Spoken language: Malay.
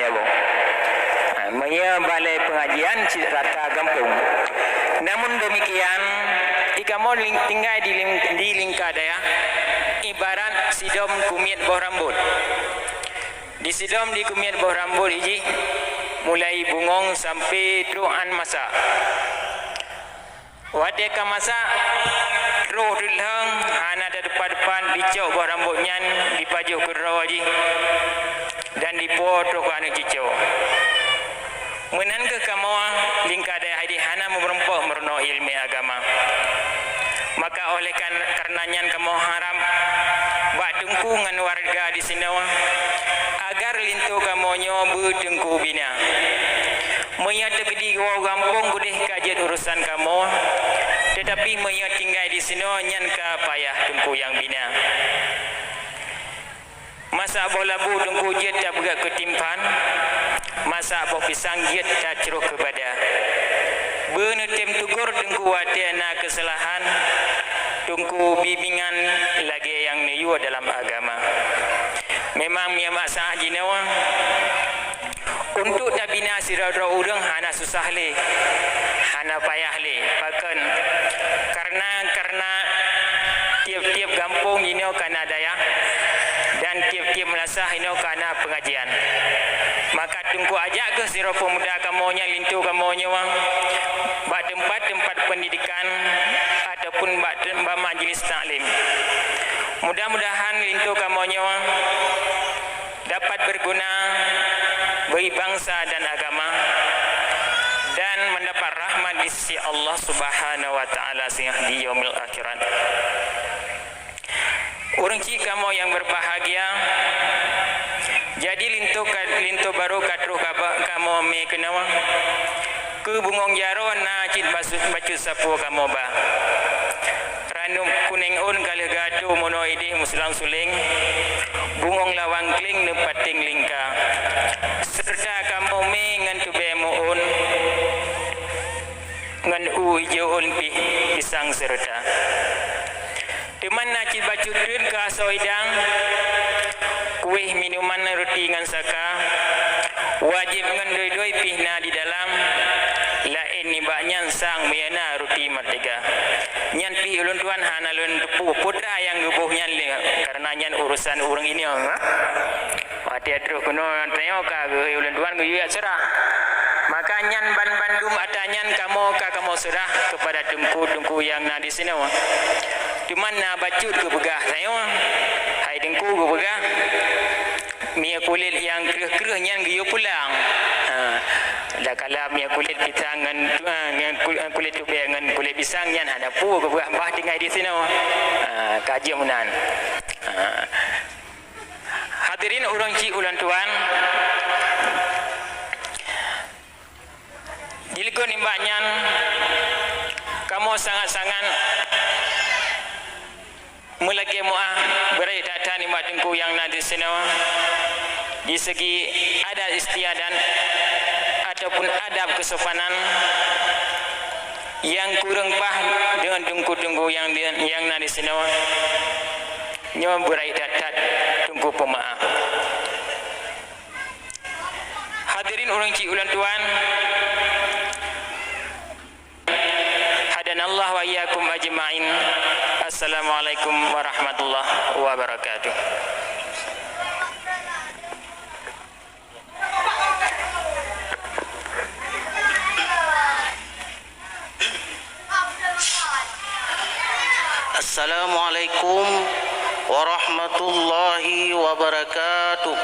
Jawa. Maya balai pengajian rata kampung. Namun demikian, ikamu tinggal di lingkar daya ibarat sidom kumit bawah rambut. Di sidom di kumit bawah rambut ini mulai bungong sampai truan masa. Wadeka masa roh dulhang hana ada depan-depan bicau bawah rambutnya dipajuh ke rawa ji dan dipotong ke anak cicau. Menan ke kamu lingkar daya hadi hana memperempuh meruno ilmu agama. Maka oleh karenanya kamu haram bak dengku dengan warga di sini agar lintu kamu nyobu dengku bina. Maya tegedi gawau gampung gudih kajian urusan kamu, tetapi maya tinggal di sini nyan ka payah dengku yang bina. Masa bola bu dengku jet tak bergerak ketimpan, masa boh pisang jet tak ceruk kepada. Benetem tugur dengku watiana kesalahan, dengku bimbingan lagi yang niu dalam agama. Memang mia masa jinawa untuk tabina sirara urang hana susah le, hana payah le. Bahkan karena tiap-tiap kampung ini kana daya dan tiap-tiap melasah ini kana pengajian. Maka tunggu ajak ke sira pemuda kamunya lintu kamunya wang bak tempat-tempat pendidikan ataupun bak majlis taklim. Mudah-mudahan lintu kamunya wang dapat berguna bagi bangsa dan agama dan mendapat rahmat di sisi Allah Subhanahu wa taala di yaumil akhirat. Urang cik kamu yang berbahagia, jadi lintu baru katru kamu me kenawa ke bungong jaro na cit bacu sapu kamu ba ranum kuning un kali gadu mono idi muslang suling bungong lawang kling ne pating lingka serta kamu me ngan tu bemu un ngan hijau un pisang serta teman nacit baju tun ke asoidang kuih minuman roti ngan saka wajib ngan doi-doi pihna di dalam lain ni baknya sang miana roti merdeka nyan pi ulun tuan hana lun tepu putra yang gebuh nyan karena nyan urusan urang ini wati adru kuno tengok ka ulun tuan gue cerah maka nyan bandum atanyan kamu serah kepada dengku yang na di sini cuman na bacut ke begah saya hai dengku ke begah mia kulit yang kereh-kereh nyan giyo pulang dah kala mia kulit pisang dengan kulit tube dengan kulit pisang nyan ada pu ke begah bah tinggal di sini kaji munan hadirin urang cik ulan tuan dilikun imbaknyan kamu sangat-sangat mulai muah berai datan imbak dengku yang nadi senawa di segi adat istiadat ataupun adab kesopanan yang kurang bah dengan dengku-dengku yang nadi senawa nyawa berai datan dengku pemaaf. Hadirin orang cik ulan tuan, hadanallah wa iyyakum ajma'in. Assalamualaikum warahmatullahi wabarakatuh. Assalamualaikum warahmatullahi wabarakatuh.